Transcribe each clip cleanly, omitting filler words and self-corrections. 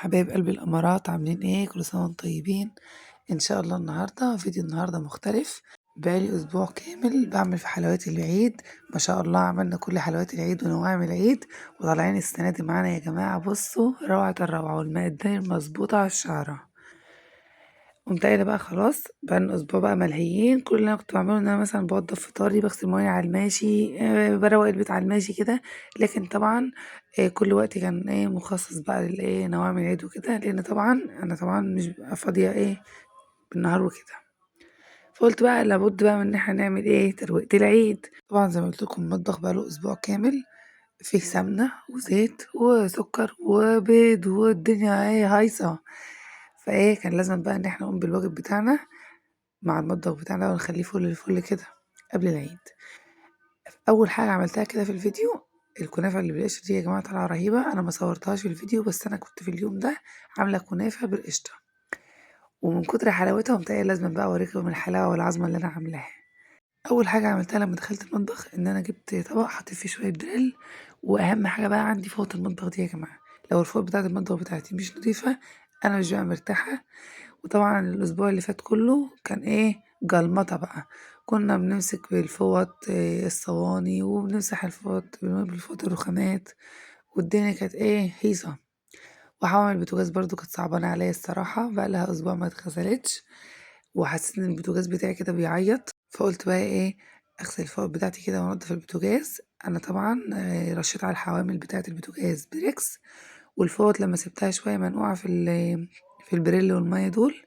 حبايب قلب الامارات عاملين ايه؟ كل سنه وانتم طيبين. ان شاء الله فيديو النهارده مختلف. بقالي اسبوع كامل بعمل في حلويات العيد. ما شاء الله عملنا كل حلويات العيد ونواعم العيد، وطالعين السنه دي معانا يا جماعه. بصوا روعه الروعه والمقادير مظبوطه على الشعره. قمت قايله بقى خلاص بقالنا اسبوع بقى ملهيين. كل اللي انا كنت بعمله ان انا مثلا بوضب فطاري، بغسل مواعين على الماشي، بروق البيت على الماشي كده. لكن طبعا كل وقت كان مخصص بقى للايه نوامي العيد وكده، لان طبعا انا طبعا مش ببقى فاضيه بالنهار وكده. فقلت بقى لابد بقى من ان احنا نعمل ترويقة العيد. طبعا زي ما قلت لكم المطبخ بقى له اسبوع كامل، فيه سمنه وزيت وسكر وبيض والدنيا هايصه. كان لازم بقى ان احنا نقوم بالواجب بتاعنا مع المطبخ بتاعنا ونخليه فل الفل كده قبل العيد. اول حاجه عملتها كده في الفيديو الكنافه اللي بالقشطه دي يا جماعه، طالعه رهيبه. انا ما صورتهاش في الفيديو، بس انا كنت في اليوم ده عامله كنافه بالقشطه، ومن كتر حلاوتها قمت قايله لازم بقى اوريكم الحلاوه والعظمه اللي انا عاملاها. اول حاجه عملتها لما دخلت المطبخ ان انا جبت طبق حطيت فيه شويه بريل. واهم حاجه بقى عندي فوط المطبخ دي يا جماعه، لو الفوط بتاعه المطبخ بتاعتي مش نظيفه انا مش بقى مرتاحه. وطبعا الأسبوع اللي فات كله كان جلمطة بقى. كنا بنمسك بالفوط الصواني، وبنمسح الفوط بالفوط الرخامات، والدنيا كانت هيصة. وحمام البوتاجاز برضو كانت صعبانة عليا الصراحة، بقى لها أسبوع ما اتغسلتش، وحسيت إن البوتاجاز بتاعي كده بيعيط. فقلت بقى أغسل الفوط بتاعتي كده وأنضف البوتاجاز. أنا طبعا رشيت على الحوامل بتاعة البوتاجاز بريكس، والفوط لما سبتها شوية منقوعة في البريل والمية دول،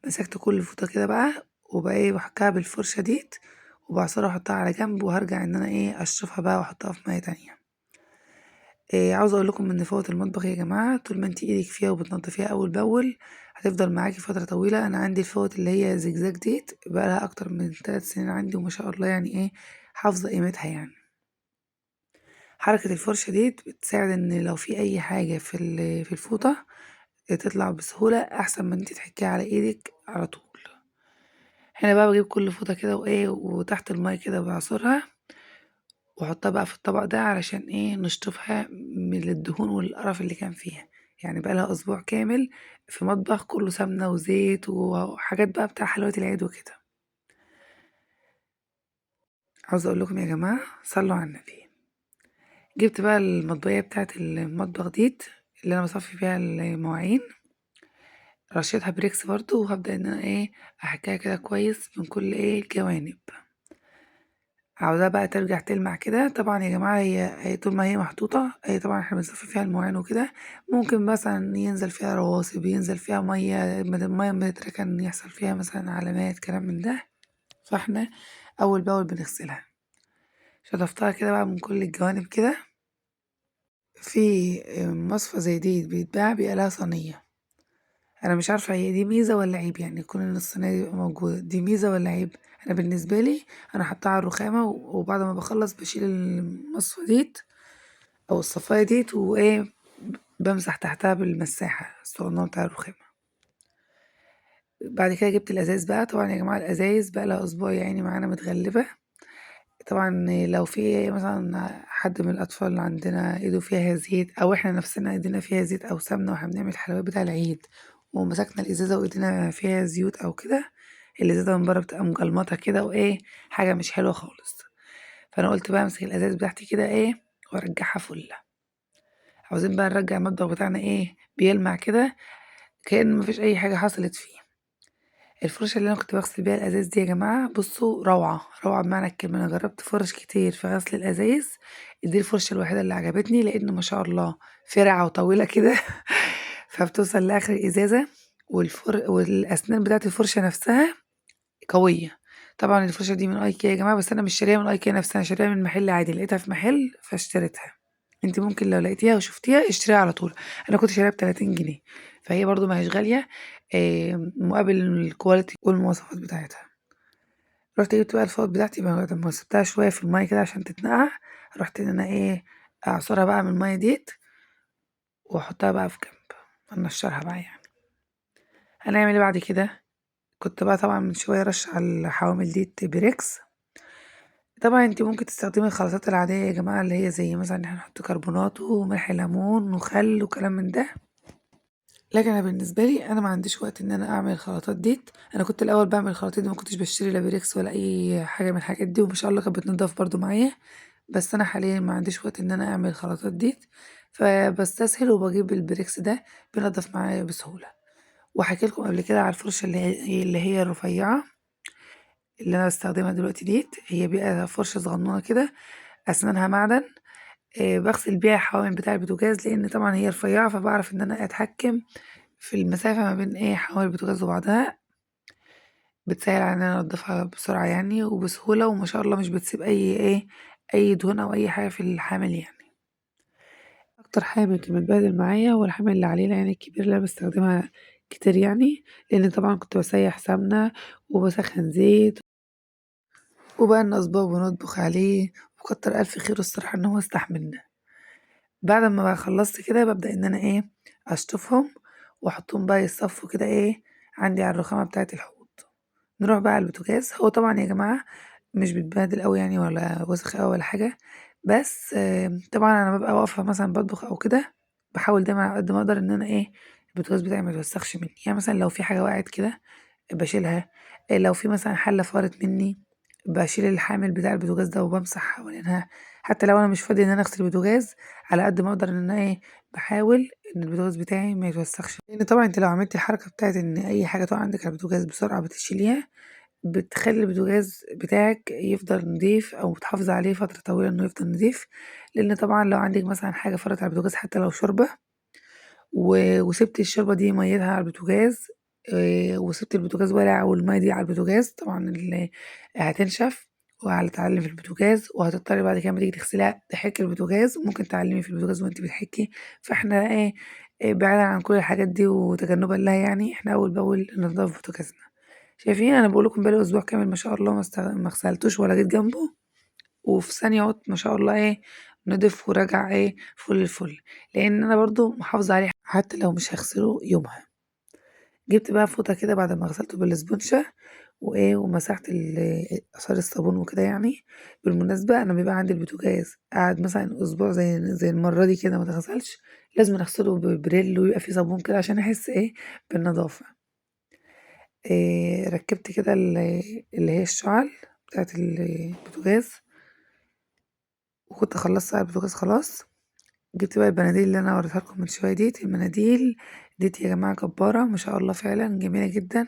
مسكت كل فوطة كده بقى وبقى بحكها بالفرشة ديت، وبعصرها واحطها على جنب، وهرجع ان انا اشطفها بقى واحطها في مية تانية. عاوزة اقول لكم ان فوط المطبخ يا جماعة طول ما انت ايدك فيها وبتنضفيها اول باول هتفضل معاكي فترة طويلة. انا عندي الفوط اللي هي زجزاج ديت بقى لها اكتر من 3 سنين عندي، وما شاء الله يعني حافظة قيمتها يعني. حركة الفرشة ديت بتساعد ان لو في اي حاجة في الفوطة تطلع بسهولة احسن من انت تحكيها على ايدك على طول. هنا بقى باجيب كل فوطة كده وتحت المَيّة كده باعصرها واحطها بقى في الطبق ده علشان نشطفها من الدهون والقرف اللي كان فيها. يعني بقى لها أسبوع كامل في مطبخ كله سمنة وزيت وحاجات بقى بتاع حلويات العيد وكده. عاوزة أقول لكم يا جماعة صلوا على النبي. جبت بقى المطبقية بتاعة المطبخ ديت اللي أنا باصفي فيها المواعين، رشيتها بريكس برضه، وهابدأ إن أنا أحكّيها كده كويس من كل الجوانب. عاوزاها بقى ترجع تلمع كده. طبعا يا جماعة هي طول ما هي محطوطة هي طبعا احنا بنصفي فيها المواعين وكده، ممكن مثلا ينزل فيها رواسب، ينزل فيها مية، المية ما تتركن يحصل فيها مثلا علامات كلام من ده. فاحنا أول بأول بنغسلها. شطفتها كده بقى من كل الجوانب كده. في مصفى زي دي بيتباع بيبقى لها صينية، أنا مش عارفة هي دي ميزة ولا عيب، يعني كون إن الصينية دي تبقى موجودة دي ميزة ولا عيب. أنا بالنسبة لي أنا حاطاها على الرخامة، وبعد ما بخلص بشيل المصفى ديت أو الصفاية ديت بمسح تحتها بالمساحة الصغننة بتاع الرخامة. بعد كده جبت الأزايز بقى. طبعا يا جماعة الأزايز بقى لها أسبوع يا عيني معانا متغلبة. طبعا لو في مثلا حد من الأطفال اللي عندنا إيده فيها زيت، أو إحنا نفسنا إيدينا فيها زيت أو سمنة واحنا بنعمل الحلويات بتاع العيد، ومسكنا الإزازة وإيدينا فيها زيوت أو كده، الإزازة من بره بتبقى مجلمطة كده حاجة مش حلوة خالص. فأنا قلت بقى أمسك الأزايز بتاعتي كده وأرجعها فلة. عاوزين بقى نرجع المطبخ بتاعنا بيلمع كده كأن مفيش أي حاجة حصلت فيه. الفرشة اللي أنا كنت باغسل بيها الأزايز دي يا جماعة بصوا روعة روعة بمعنى الكلمة. أنا جربت فرش كتير في غسل الأزايز، دي الفرشة الوحيدة اللي عجبتني، لأن ما شاء الله فرعة وطويلة كده فبتوصل لآخر الإزازة. والأسنان بتاعت الفرشة نفسها قوية. طبعا الفرشة دي من ايكيا يا جماعة، بس أنا مش شاريها من ايكيا نفسها، أنا شاريها من محل عادي، لقيتها في محل فاشتريتها. انت ممكن لو لقيتيها وشفتيها اشتريها على طول. انا كنت شاريها ب30 جنيه، فهي برضو ما هيش غالية مقابل الكواليتي والمواصفات بتاعتها. رحت جبت بقى الفوط بتاعتي بعد ما سبتها شوية في المية كده عشان تتنقع. رحت ان انا اعصرها بقى من المية ديت واحطها بقى في جنب، ننشرها بقى يعني. هنعمل ايه بعد كده؟ كنت بقى طبعا من شوية رش على الحوامل ديت بريكس. طبعا انت ممكن تستخدمي الخلطات العادية يا جماعة، اللي هي زي مثلا ان احنا نحط كربونات وملح ليمون وخل وكلام من ده. لكن أنا بالنسبة لي أنا ما عنديش وقت إن أنا أعمل الخلطات ديّة. أنا كنت الأول باعمل الخلطات دي ما كنتش باشتري لا بيركس ولا أي حاجة من الحاجات دي، وما شاء الله كانت بتنضّف برضه معايا، بس أنا حاليًا ما عنديش وقت إن أنا أعمل الخلطات ديّة، فباستسهل وباجيب البيركس ده بينضّف معايا بسهولة. وحكيت لكم قبل كده على الفرشة اللي هي الرفيّعة اللي أنا باستخدمها دلوقتي ديّة، هي بيبقى فرشة صغنونة كده أسنانها معدن، باغسل بيها الحوامل بتاع البوتاجاز، لإن طبعًا هي رفيّعة فباعرف إن أنا أتحكم في المسافة ما بين حوامل البوتاجاز وبعضها، بتسهل عليّا إن أنا أنضفها بسرعة يعني وبسهولة، وما شاء الله مش بتسيب أي دهون أو أي حاجة في الحامل يعني. أكتر حامل كان متبهدل معايا هو الحامل اللي عليه العين الكبير اللي أنا باستخدمها كتير يعني، لإن طبعًا كنت باسيّح سمنة وباسخّن زيت وبقالنا أسبوع بنطبخ عليه، وكتّر ألف خيره الصراحة إن هو استحملنا. بعد أمّا بقى خلّصت كده بابدأ إن أنا أشطفهم وأحطّهم بقى يتصفّوا كده عندي على الرخامة بتاعة الحوض. نروح بقى على البوتاجاز، هو طبعًا يا جماعة مش بيتبهدل أوي يعني ولا وسخ أوي ولا حاجة، بس طبعًا أنا بابقى واقفة مثلًا باطبخ أو كده، باحاول دايمًا على قد ما أقدر إن أنا البوتاجاز بتاعي ما يتوسخش منّي، يعني مثلًا لو في حاجة وقعت كده باشيلها، لو في مثلًا حلة فارت منّي باشيل الحامل بتاع البوتاجاز ده وبامسح حوالينها، حتى لو أنا مش فاضية إن أنا أغسل البوتاجاز على قد ما أقدر إن أنا باحاول إن البوتاجاز بتاعي ما يتوسخش، لإن طبعًا أنتِ لو عملتِ الحركة بتاعة إن أي حاجة تقع عندِك على البوتاجاز بسرعة بتشيليها بتخلّي البوتاجاز بتاعِك يفضل نضيف أو بتحافظي عليه فترة طويلة إنه يفضل نضيف، لإن طبعًا لو عندِك مثلًا حاجة فرَّت على البوتاجاز حتى لو شوربة وسِبتِ الشوربة دي مَيّتها على البوتاجاز وسِبتِ البوتاجاز والع والمَيّة دي على البوتاجاز طبعًا هتنشف وهتتعلّم في البوتاجاز وهتضطري بعد كده أمّا تيجي تغسليها تحكّي البوتاجاز، ممكن تعلّمي في البوتاجاز وأنتِ بتحكّي، فإحنا بعيدًا عن كل الحاجات دي وتجنُّبًا لها يعني، إحنا أول بأول ننضّف بوتاجازنا. شايفين أنا باقول لكم بقى لي أسبوع كامل ما شاء الله ما غسلتوش ولا جيت جنبه، وفي ثانية أهوّة ما شاء الله نضِف ورجع فُل الفُل، لإن أنا برضه محافظة عليه حتى لو مش هاغسله يومها. جِبت بقى فوطة كده بعد ما غسلته بالإسبونشة ومسحت آثار الصابون وكده يعني. بالمناسبة أنا بيبقى عندي البوتاجاز قعد مثلًا أسبوع زي المرّة دي كده ما اتغسلش، لازمًا أغسله ببريل ويبقى فيه صابون كده عشان أحس بالنضافة. ركّبت كده اللي هي الشُعَل بتاعة البوتاجاز، وكنت خلّصت على البوتاجاز خلاص، جِبت بقى البناديل اللي أنا وريتها لكم من شوية ديّة، المناديل ديّة يا جماعة جبارة ما شاء الله فعلًا جميلة جدًا،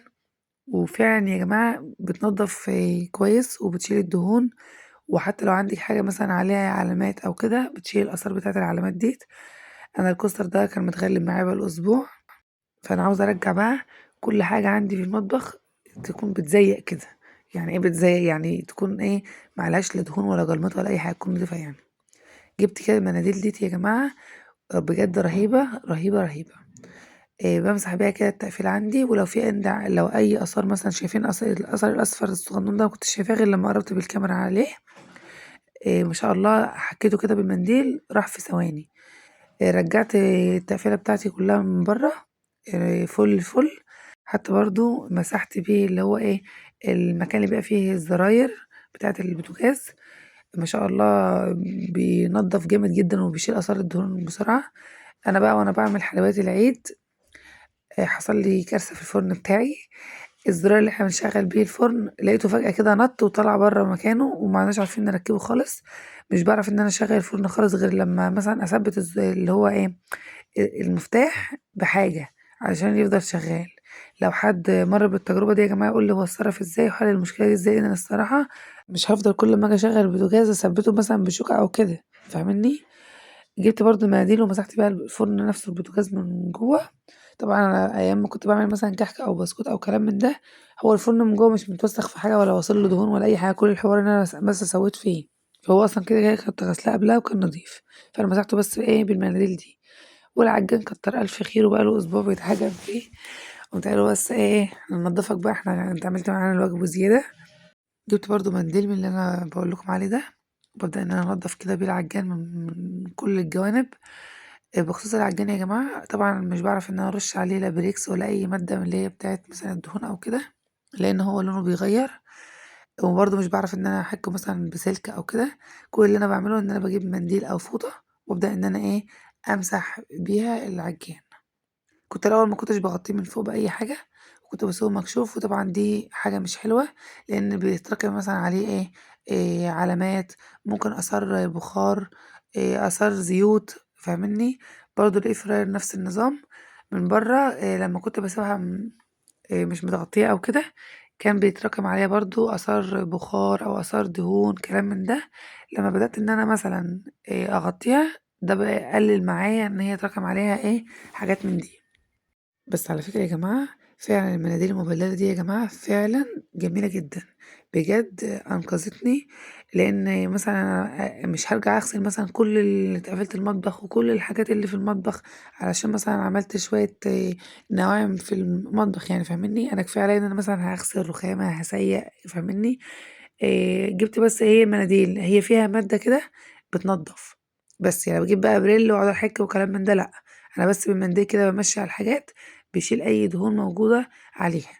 وفعلًا يا جماعة بتنضّف كويس وبتشيل الدهون، وحتى لو عندِك حاجة مثلًا عليها علامات أو كده بتشيل الآثار بتاعة العلامات ديّة. أنا الكوستر ده كان متغلِّب معايا بقى له أسبوع، فأنا عاوزة أرجّع بقى كل حاجة عندي في المطبخ تكون بتزيّق كده، يعني إيه بتزيّق؟ يعني تكون ما عليهاش لا دهون ولا جلمطة ولا أي حاجة، تكون نضيفة يعني. جِبت كده المناديل ديّة يا جماعة بجد رهيبة، رهيبة، رهيبة. بامسح بيها كده التقفيل عندي، ولو في لو أي آثار مثلًا شايفين الأثر الأصفر الصغنون ده ما كنتش شايفاه غير لمّا قرّبت بالكاميرا عليه، ما شاء الله حكيته كده بالمنديل راح في ثواني. رجّعت التقفيلة بتاعتي كلّها من برّه فُل الفُل، حتى برضه مسحت بيه اللي هو المكان اللي بيبقى فيه الزراير بتاعة البوتاجاز، ما شاء الله بينضّف جامد جدًا وبيشيل آثار الدهون بسرعة. أنا بقى وأنا باعمل حلويات العيد حصل لي كارثة في الفرن بتاعي، الزرار اللي إحنا بنشغّل بيه الفرن لقيته فجأة كده نَط وطلع برّه مكانه وما عدناش عارفين نركّبه خالص، مش باعرف إن أنا أشغّل الفرن خالص غير لمّا مثلًا أثبّت اللي هو المفتاح بحاجة علشان يفضل شغّال. لو حد مَر بالتجربة دي يا جماعة يقول لي هو اتصرّف إزاي وحل المشكلة دي إزاي، لإن أنا الصراحة مش هافضل كل أمّا آجي أشغّل البوتاجاز أثبّته مثلًا بشوكة أو كده، فاهمني؟ جِبت برضه مناديل ومسحت بيها الفرن نَفْسه البوتاجاز من جوّه. طبعًا أنا أيام ما كنت باعمل مثلًا كحك أو بسكوت أو كلام من ده، هو الفرن من جوّه مش متوسخ في حاجة ولا واصل له دهون ولا أي حاجة، كل الحوار إن أنا بس سويت فيه، فهو أصلًا كده كنت غاسلاه قبلها وكان نضيف، فأنا مسحته بس بالمناديل دي. والعجّان كتّر ألف خيره بقى له أسبوع بيتعجن فيه، قُمت قايلة له بس هننضّفك بقى أنت عملت معانا الواجب وزيادة. جِبت برضه منديل من اللي أنا باقول لكم عليه ده، وبابدأ إن أنا أنضّف كده بيه العجّان من كل الجوانب. بخصوص العجّان يا جماعة طبعًا مش باعرف إن أنا أرُش عليه لا بريكس ولا أي مادة من اللي هي بتاعة مثلًا الدهون أو كده، لإن هو لونه بيغيّر، وبرضه مش باعرف إن أنا أحكّه مثلًا بسلك أو كده، كل اللي أنا باعمله إن أنا باجيب منديل أو فوطة وأبدأ إن أنا أمسح بيها العجّان. كنت الأول ما كنتش باغطيه من فوق بأي حاجة، وكنت باسيبه مكشوف، وطبعًا دي حاجة مش حلوة، لإن بيتراكم مثلًا عليه إيه، علامات، ممكن آثار بخار، آثار زيوت، فاهمني؟ برضه الair fryer نفس النظام، من برّه لمّا كنت باسيبها مش متغطية أو كده، كان بيتراكم عليها برضه آثار بخار أو آثار دهون كلام من ده، لمّا بدأت إن أنا مثلًا أغطّيها، ده بقى قلِّل معايا إن هي يتراكم عليها إيه، حاجات من دي. بس على فكرة يا جماعة، فعلًا المناديل المبللة دي يا جماعة فعلًا جميلة جدًا، بجد أنقذتني، لإن مثلًا مش هارجع أغسل مثلًا كل تقفيلة المطبخ وكل الحاجات اللي في المطبخ علشان مثلًا عملت شوية نواعم في المطبخ يعني فاهمني، أنا كفاية عليَّ إن أنا مثلًا هاغسل رخامة، هاسيّق فاهمني، جِبت بس هي مناديل هي فيها مادة كده بتنضّف، بس يعني باجيب بقى بريل واقعد أحِك وكلام من ده لأ، أنا بس بالمنديل كده بامشّي على الحاجات بيشيل أي دهون موجودة عليها.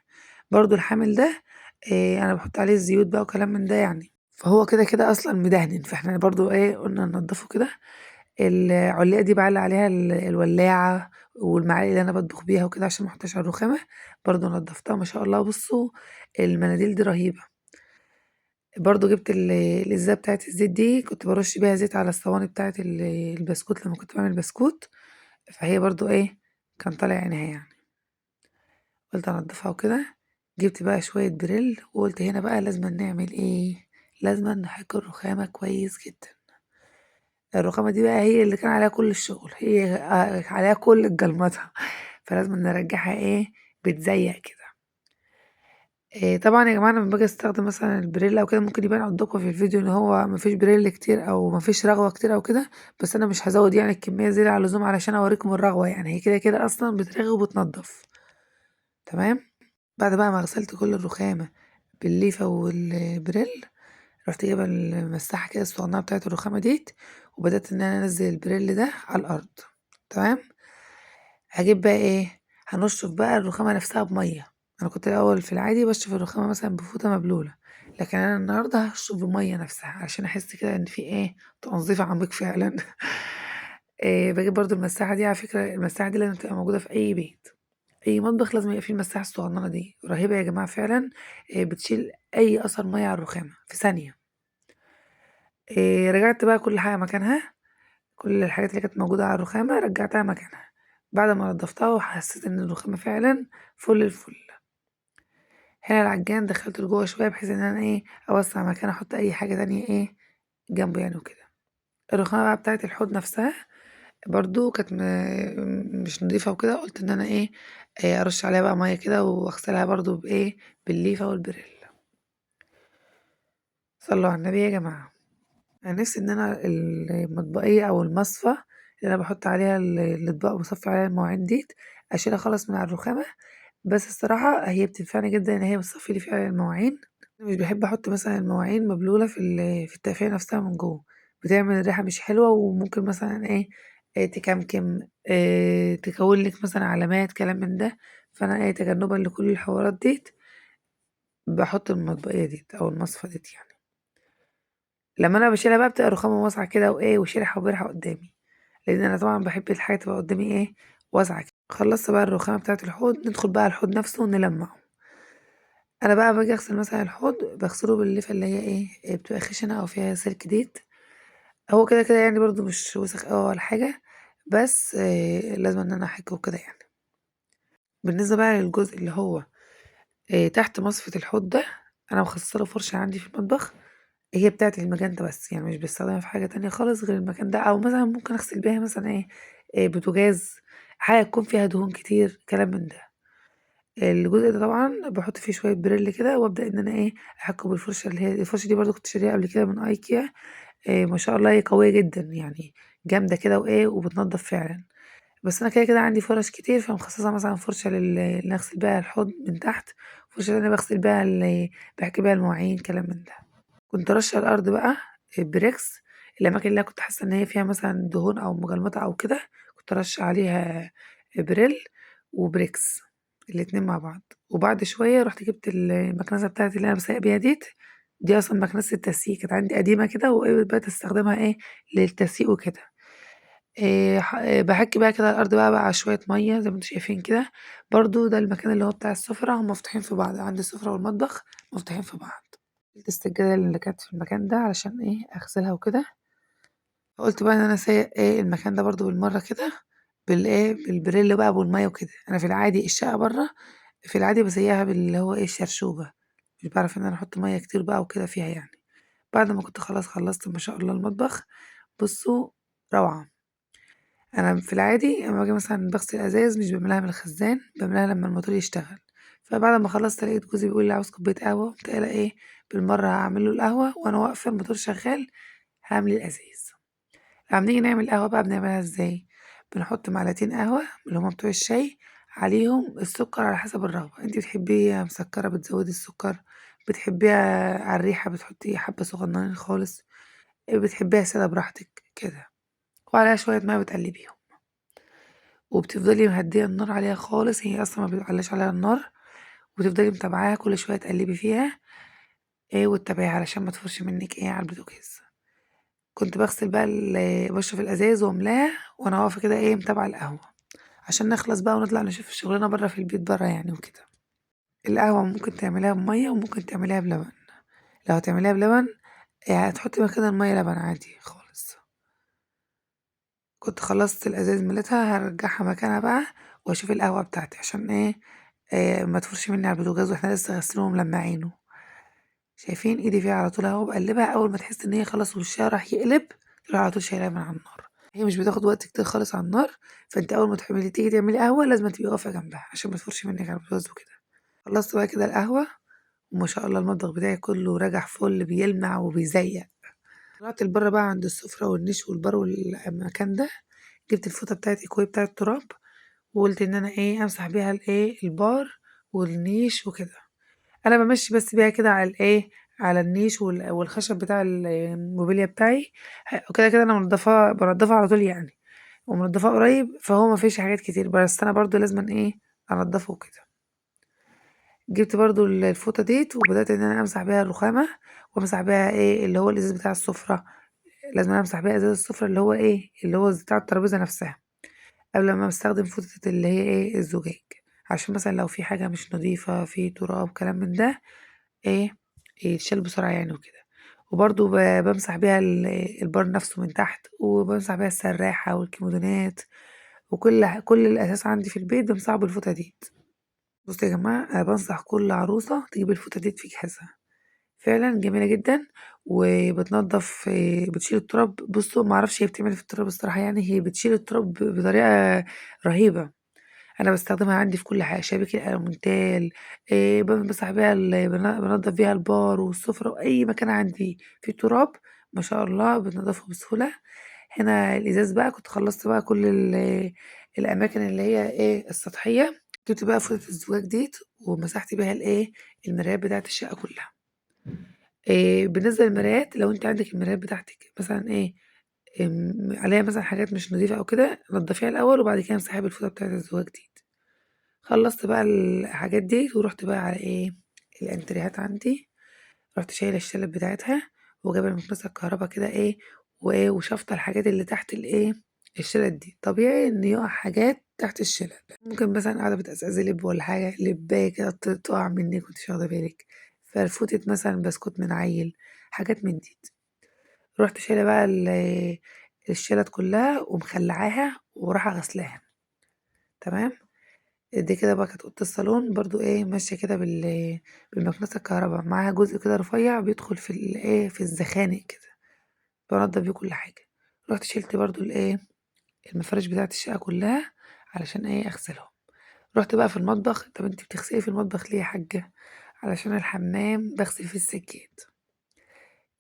برضه الحامل ده أنا باحط عليه الزيوت بقى وكلام من ده يعني، فهو كده أصلًا مدهن، فإحنا برضه إيه، قُلنا ننضّفه كده. العُلّاقة دي باعلّق عليها الولاعة والمعالق اللي أنا باطبخ بيها وكده عشان ما احطهاش على الرخامة، برضه نضّفتها ما شاء الله بُصّوا المناديل دي رهيبة. برضه جِبت الإزازة بتاعة الزيت دي كنت بارُش بيها زيت على الصواني بتاعة البسكوت لمّا كنت باعمل بسكوت، فهي برضه إيه، كان طالع عينها يعني. قُلت أنضّفها وكده، جِبت بقى شوية بريل وقُلت هنا بقى لازمًا نعمل إيه، لازمًا نحِك الرخامة كويس جدًا. الرخامة دي بقى هي اللي كان عليها كل الشغل، هي عليها كل الجلمطة، فلازمًا نرجّعها إيه، بتزيّق كده. طبعًا يا جماعة أنا لمّا باجي أستخدم مثلًا البريل أو كده ممكن يبان قدّامكم في الفيديو إن هو ما فيش بريل كتير أو ما فيش رغوة كتير أو كده، بس أنا مش هازوّد يعني الكمية زيادة عن اللزوم علشان أوريكم الرغوة يعني، هي كده أصلًا بترغي وبتنضّف، تمام؟ بعد بقى ما غسلت كل الرخامة بالليفة والبريل، رُحت جايبة المساحة كده الصغنّنة بتاعة الرخامة ديّة، وبدأت إن أنا أنزّل البريل ده على الأرض، تمام؟ هاجيب بقى إيه، هانشّف بقى الرخامة نفسها بمَيّة، أنا كنت الأول في العادي باشطف الرخامة مثلًا بفوطة مبلولة، لكن أنا النهارده هاشطف بمَيّة نفسها عشان أحس كده إن في إيه، تنظيف عميق فعلًا. باجيب برضه المساحة دي على فكرة المساحة دي لازم تبقى موجودة في أي بيت، أي مطبخ لازم يبقى فيه المساحة الصغنّنة دي، رهيبة يا جماعة فعلًا، بتشيل أي أثر مَيّة على الرخامة في ثانية. رجعت بقى كل حاجة مكانها، كل الحاجات اللي كانت موجودة على الرخامة رجّعتها مكانها، بعد ما نضّفتها وحسيت إن الرخامة فعلًا فُل الفُل. هنا العجّان دخّلته لجوّه شوية بحيث إن أنا إيه، أوسّع مكان أحُط أي حاجة تانية إيه، جنبه يعني وكده. الرخامة بقى بتاعة الحوض نفسها برضه كانت مش نضيفة وكده، قُلت إن أنا إيه، أرُش عليها بقى مَيّة كده وأغسلها برضه بإيه، بالليفة والبريل. صلّوا على النبي يا جماعة. أنا نِفْسي إن أنا المطبقية أو المصفى اللي أنا باحُط عليها الأطباق وباصفّي عليها المواعين ديّة، أشيلها خالص من على الرخامة، بس الصراحة هي بتنفعني جدًا إن هي بتصفّي لي فعلًا المواعين، أنا مش باحب أحُط مثلًا المواعين مبلولة في التقفيلة نَفْسها من جوّه، بتعمل ريحة مش حلوة وممكن مثلًا إيه، تكمكم، تكوّن لِك مثلًا علامات كلام من ده، فأنا إيه، تجنُّبًا لكل الحوارات ديّة، باحُط المطبقية ديّة أو المصفى ديّة يعني. لمّا أنا باشيلها بقى بتبقى رخامة واسعة كده وإيه، وشرحة وبرحة قدّامي، لإن أنا طبعًا باحب الحاجة تبقى قدّامي إيه، واسعة كده. خلّصت بقى الرخامة بتاعة الحوض، ندخل بقى على الحوض نفسه نلمّعه. أنا بقى باجي أغسل مثلًا الحوض، باغسله بالليفة اللي هي إيه، بتبقى خشنة أو فيها سلك ديّة، هو كده يعني برضه مش وسخ أوي ولا حاجة، بس لازم إن أنا أحكه وكده يعني. بالنسبة بقى للجزء اللي هو تحت مصفة الحوض ده، أنا مخصصة له فرشة عندي في المطبخ هي بتاعة المكان ده بس، يعني مش باستخدمها في حاجة تانية خالص غير المكان ده، أو مثلًا ممكن أغسل بيها مثلًا إيه، بوتاجاز، حاجة تكون فيها دهون كتير، كلام من ده. الجزء ده طبعًا باحط فيه شوية بريل كده وأبدأ إن أنا إيه، أحكه بالفرشة اللي هي الفرشة دي برضه كنت شاريها قبل كده من IKEA، ما شاء الله هي قوية جدًا يعني، جامدة كده وإيه، وبتنضف فعلًا. بس أنا كده عندي فرش كتير، فمخصصة مثلًا فرشة اللي أغسل بيها الحوض من تحت، وفرشة تانية باغسل بيها باحك بيها المواعين، كلام من ده. كنت راشة الأرض بقى بريكس، الأماكن اللي أنا كنت حاسة إن هي فيها مثلًا دهون أو مجلمطة أو كده، كنت راشة عليها بريل وبريكس الاتنين مع بعض، وبعد شوية رُحت جبت المكنسة بتاعتي اللي أنا باسيّق بيها ديّة، دي أصلًا مكنسة تسييق كانت عندي قديمة كده وإيه بقيت أستخدمها إيه، للتسييق وكده. باحَكّي بقى كده الأرض بقى على شوية مَيّة زي ما أنتم شايفين كده، برضه ده المكان اللي هو بتاع السفرة هُم مفتوحين في بعض، عندي السفرة والمطبخ مفتوحين في بعض. شِلت السجادة اللي كانت في المكان ده علشان أغسلها وكده، فقُلت بقى إن أنا أسيّق المكان ده برضه بالمرّة كده بالبريل بقى والمَيّة وكده. أنا في العادي الشقة برّه في العادي باسيّقها باللي هو الشرشوبة، مش باعرف إن أنا أحُط مَيّة كتير بقى وكده فيها يعني. بعد ما كنت خلاص خلّصت ما شاء الله المطبخ، بُصّوا روعة. أنا في العادي أمّا باجي مثلًا باغسل أزايز مش باملاها من الخزان، باملاها لمّا الموتور يشتغل، فبعد ما خلّصت لقيت جوزي بيقول لي: "عاوز كوباية قهوة." قُمت قايلة بالمرّة هاعمل له القهوة وأنا واقفة الموتور شغال هاملي الأزايز. لمّا بنيجي نعمل قهوة بقى بنعملها إزاي، بنحط معلقتين قهوة اللي هُم بتوع الشاي، عليهم السكر على حسب الرغبة، أنتِ بتحبيه مسكّرة بتزوّدي السكر، بتحبيها على الريحة بتحطي حبّة صغنّنين خالص، بتحبيها سادة براحتك كده، وعليها شوية مَيّة بتقلّبيهم. وبتفضلي مهدية النار عليها خالص، هي أصلًا ما بيتعلاش عليها النار، وتفضلي متابعاها كل شوية تقلبي فيها وتتابعيها علشان ما تفورش منِك على البوتاجاز. كنت باغسل بقى باشرب الأزايز واملاها وأنا واقفة كده متابعة القهوة، عشان نخلص بقى ونطلع نشوف شغلنا برّه في البيت برّه يعني وكده. القهوة ممكن تعمليها بمَيّة وممكن تعمليها بلبن، لو هتعمليها بلبن هتحطي مكان المَيّة لبن عادي خالص. كنت خلصت الأزايز مليتها هارجعها مكانها بقى وأشوف القهوة بتاعتي عشان ما تفورش مني على البوتاجاز وإحنا لسه غاسلينه وملمعينه. شايفين إيدي فيها على طول أهو باقلّبها أول ما تحسي إن هي خلاص وشها راح يقلب تروحي على طول شايلاها من على النار، هي مش بتاخد وقت كتير خالص على النار، فأنتِ أول ما تيجي تعملي قهوة لازمًا تبقي واقفة جنبها عشان ما تفورش منِك على البوتاجاز وكده. خلصت بقى كده القهوة وما شاء الله المطبخ بتاعي كله راجع فُل بيلمع وبيزيّق. طلعت لبرّه بقى عند السفرة والنيش والبار والمكان ده، جبت الفوطة بتاعة إيكوي بتاعة تراب وقُلت إن أنا أمسح بيها البار والنيش وكده. أنا بامشّي بس بيها كده على على النيش والخشب بتاع الموبيليا بتاعي، وكده، كده أنا بانضّفها على طول يعني، ومنضّفاه قريب، فهو ما فيش حاجات كتير، بس أنا برضه لازمًا أنضّفه وكده. جِبت برضه الفوطة ديّة وبدأت إن أنا أمسح بيها الرخامة، وأمسح بيها اللي هو الإزاز بتاع السفرة، لازمًا أمسح بيها إزاز السفرة اللي هو اللي هو بتاع الترابيزة نفسها، قبل ما باستخدم فوطة اللي هي الزجاج، عشان مثلًا لو في حاجة مش نضيفة، في تراب كلام من ده إيه، يتشال بسرعة يعني وكده. وبرضه بامسح بيها البار نفسه من تحت، وبامسح بيها السراحة والكيمودينات، كل الأثاث عندي في البيت بامسحه بالفوطة ديّة. بُصّوا يا جماعة أنا بانصح كل عروسة تجيب الفوطة ديّة في جهازها، فعلًا جميلة جدًا، وبتنضّف بتشيل التراب بُصّوا ما أعرفش هي بتعمل إيه في التراب الصراحة يعني، هي بتشيل التراب بطريقة رهيبة. أنا باستخدمها عندي في كل حاجة، شبابيك الألومنتال بامسح بيها بانضّف بيها البار والسفرة وأي مكان عندي فيه تراب ما شاء الله بتنضّفه بسهولة. هنا الإزاز بقى كنت خلّصت بقى كل الأماكن اللي هي السطحية، جِبت بقى فوطة الزجاج ديّة ومسحت بيها المرايات بتاعة الشقة كلّها. بالنسبة للمرايات لو أنتِ عندِك المرايات بتاعتِك مثلًا عليها مثلًا حاجات مش نضيفة أو كده، نضّفيها الأول وبعد كده امسحيها بالفوطة بتاعة الزجاج دي. خلّصت بقى الحاجات ديّة ورُحت بقى على الأنتريهات عندي، رُحت شايلة الشالة بتاعتها وجايبة المكنسة الكهربا كده وشافطة الحاجات اللي تحت الشلت دي، طبيعي إن يُقع حاجات تحت الشلل، ممكن مثلًا قاعدة بتقزقزي لِب والّا حاجة، لباية كده تُقع منِّك وأنتِ مش واخدة بالِك، فرفوطة مثلًا بسكوت من عيّل، حاجات من دي. رُحت شايلة بقى الشِلَت كلّها ومخلّعاها ورايحة غاسلاها، تمام؟ دي كده بقى كانت أوضة الصالون برضه ماشية كده بالمكنسة الكهربا، معاها جزء كده رفيّع بيدخل في في الزخانق كده، بانضّف بيه كل حاجة. رُحت شِلت برضه المفارش بتاعة الشقة كلّها علشان أغسلهم. رُحت بقى في المطبخ، طَب أنتِ بتغسلي في المطبخ ليه يا حاجة؟ علشان الحمام باغسل فيه السجاد.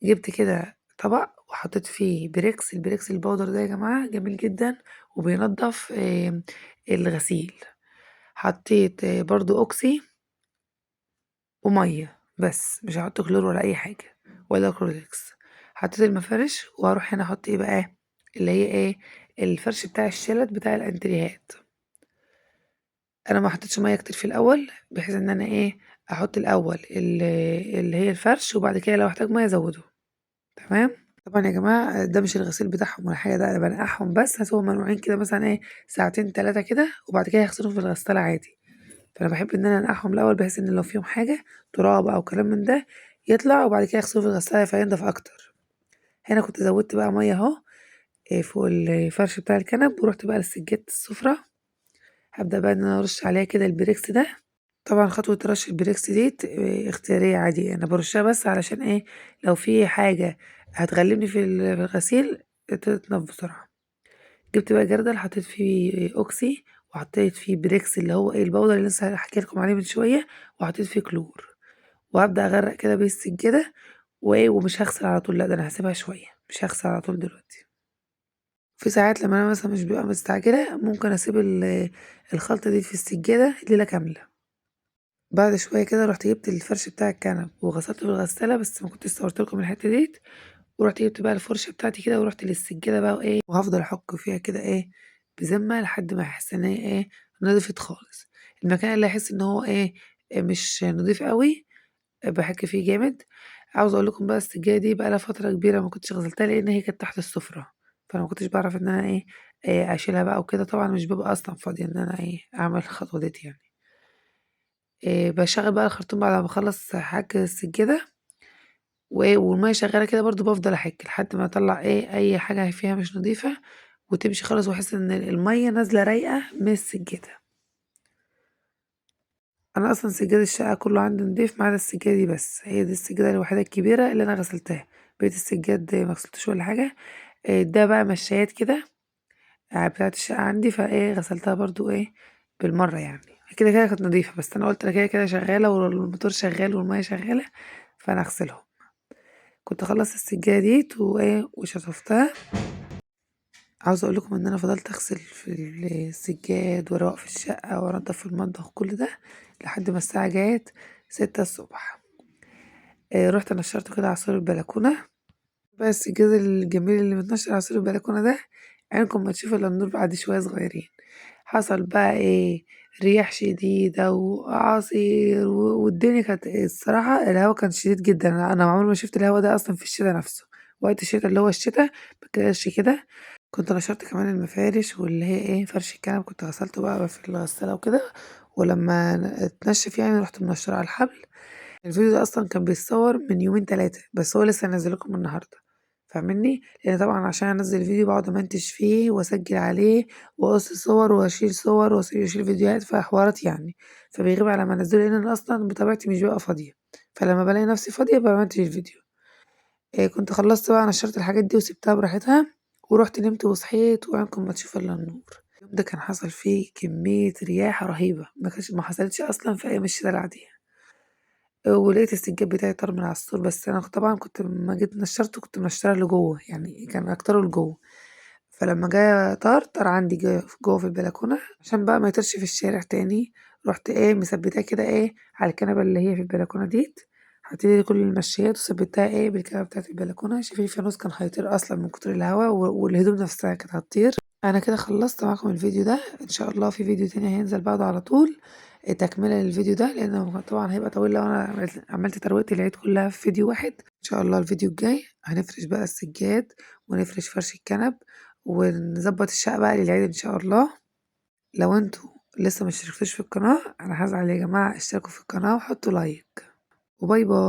جِبت كده طبق وحطيت فيه بريكس، البريكس البودر ده يا جماعة جميل جدًا وبينضّف الغسيل. حطيت برضه أوكسي ومَيّة بس، مش هاحط كلور ولا أي حاجة ولا كلوركس. حطيت المفارش وهاروح هنا أحط بقى اللي هي الفرش بتاع الشَلَت بتاع الأنتريهات. أنا ما حطيتش مَيّة كتير في الأول، بحيث إن أنا أحط الأول اللي هي الفرش وبعد كده لو احتاج مَيّة أزوّده، تمام؟ طبعًا يا جماعة ده مش الغسيل بتاعهم ولا حاجة، ده أنا بانقعهم بس هاسيبهم منقوعين كده مثلًا إيه ساعتين 3 كده، وبعد كده هاغسلهم في الغسالة عادي. فأنا باحب إن أنا أنقعهم الأول بحيث إن لو فيهم حاجة تراب أو كلام من ده يطلع، وبعد كده أغسله في الغسالة فينضف أكتر. هنا كنت زوّدت بقى مَيّة أهو فوق الفرش بتاع الكنب، ورُحت بقى لسجادة السفرة، هابدأ بقى إن أنا أرُش عليها كده البريكس ده. طبعًا خطوة رش البريكس ديّة اختيارية عادي، أنا بارُشّها بس علشان إيه، لو في حاجة هتغلّبني في الغسيل تتنضف بسرعة. جِبت بقى جردل حطيت فيه أوكسي، وحطيت فيه بريكس اللي هو إيه البودر اللي لسه حاكية لكم عليه من شوية، وحطيت فيه كلور، وهابدأ أغرّق كده بيه السجادة وإيه، ومش هاغسل على طول لأ، ده أنا هاسيبها شوية، مش هاغسل على طول دلوقتي. في ساعات لمّا أنا مثلًا مش بابقى مستعجلة ممكن أسيب الخلطة دي في السجادة ليلة كاملة. بعد شوية كده رُحت جِبت الفرش بتاع الكنب وغسلته في الغسالة، بس ما كنتش صورت لكم الحتة ديّة، ورُحت جِبت بقى الفرشة بتاعتي كده ورُحت للسجادة بقى وإيه، وهافضل أحُك فيها كده إيه، بذمة لحد ما أحس إن هي إيه، نضفت خالص. المكان اللي أحس إن هو إيه، مش نضيف أوي باحِك فيه جامد. عاوزة أقول لكم بقى السجادة دي بقى لها فترة كبيرة ما كنتش غسلتها لإن هي كانت تحت السفرة، فأنا ما كنتش باعرف إن أنا إيه، أشيلها بقى وكده، طبعًا مش بابقى أصلًا فاضية إن أنا إيه، أعمل الخطوة ديّة يعني. باشغّل بقى الخرطوم بعد ما باخلّص حَك السجادة والمَيّة شغّالة كده برضه بافضل أحِك لحد ما أطلّع إيه، أي حاجة فيها مش نضيفة وتمشي خالص وأحس إن المَيّة نازلة رايقة من السجادة. أنا أصلًا سجاد الشقة كُلّه عندي نضيف ما عدا السجادة دي بس، هي دي السجادة الوحيدة الكبيرة اللي أنا غسلتها، بقية السجاد ما غسلتوش ولا حاجة. ده بقى مشّايات كده بتاعة الشقة عندي، فإيه غسلتها برضه إيه، بالمَرّة يعني، كده، كده كانت نضيفة، بس أنا قُلت أنا كده، كده شغّالة والموتور شغّال والمَيّة شغّالة، فأنا أغسلهم. كنت خلّصت السجادة ديّة وإيه، وشطفتها. عاوزة أقول لكم إن أنا فضلت أغسل في السجاد وأروّق في الشقة وأنضّف في المطبخ وكل ده لحد ما الساعة جَت 6:00 ص. رُحت نشّرته كده على سور البلكونة، بقى السجاد الجميل اللي متنشّر على سور البلكونة ده عينكم ما تشوف إلا النور بعد شوية صغيرين. حصل بقى إيه، رياح شديدة وأعاصير والدنيا كانت الصراحة الهوا كان شديد جدًا، أنا عمري ما شُفت الهوا ده أصلًا في الشتا نَفْسه، وقت الشتا اللي هو الشتا ما كانش كده. كنت نشرت كمان المفارش واللي هي إيه، فرش الكنب كنت غسلته بقى في الغسالة وكده، ولمّا اتنشف يعني رُحت منشّراه على الحبل. الفيديو ده أصلًا كان بيتصور من يومين 3 بس هو لسه هانزّله لكم النهارده، فاهمني؟ لإن طبعًا عشان أنزّل الفيديو باقعد أمنتج فيه وأسجّل عليه وأقص صور وأشيل صور وأشيل فيديوهات، فحوارات يعني، فبيغيب على ما أنزّله لإن أنا أصلًا بطبيعتي مش بابقى فاضية، فلمّا بالاقي نفسي فاضية بامنتج الفيديو. كنت خلّصت بقى نشّرت الحاجات دي وسِبتها براحتها، ورُحت نمت وصحيت وعينكم ما تشوف إلا النور. اليوم ده كان حصل فيه كمية رياح رهيبة، ما حصلتش أصلًا في أيام الشتا العادية. ولقيت السجاد بتاعي طار من على السور، بس أنا طبعًا كنت أمّا جيت نشّرته كنت منشّراه لجوّه، يعني كان أكتره لجوّه، فلمّا جه طار عندي جوّه في البلكونة، عشان بقى ما يطيرش في الشارع تاني، رُحت إيه مثبّتاه كده إيه على الكنبة اللي هي في البلكونة ديّة، حطيت كل المشّايات وثبّتها إيه بالكنبة بتاعة البلكونة، شوفي الفانوس كان هيطير أصلًا من كتر الهوا والهدوم نفسها كانت هتطير. أنا كده خلّصت معاكم الفيديو ده، إن شاء الله في فيديو تاني هينزل بعده على طول، تكملة للفيديو ده، لإنه طبعًا هيبقى طويل لو أنا عملت ترويقة العيد كلّها في فيديو واحد. إن شاء الله الفيديو الجاي هنفرش بقى السجاد ونفرش فرش الكنب ونضبّط الشقة بقى للعيد إن شاء الله. لو أنتم لسه ما اشتركتوش في القناة أنا هازعل يا جماعة اشتركوا في القناة وحطّوا لايك، وباي باي.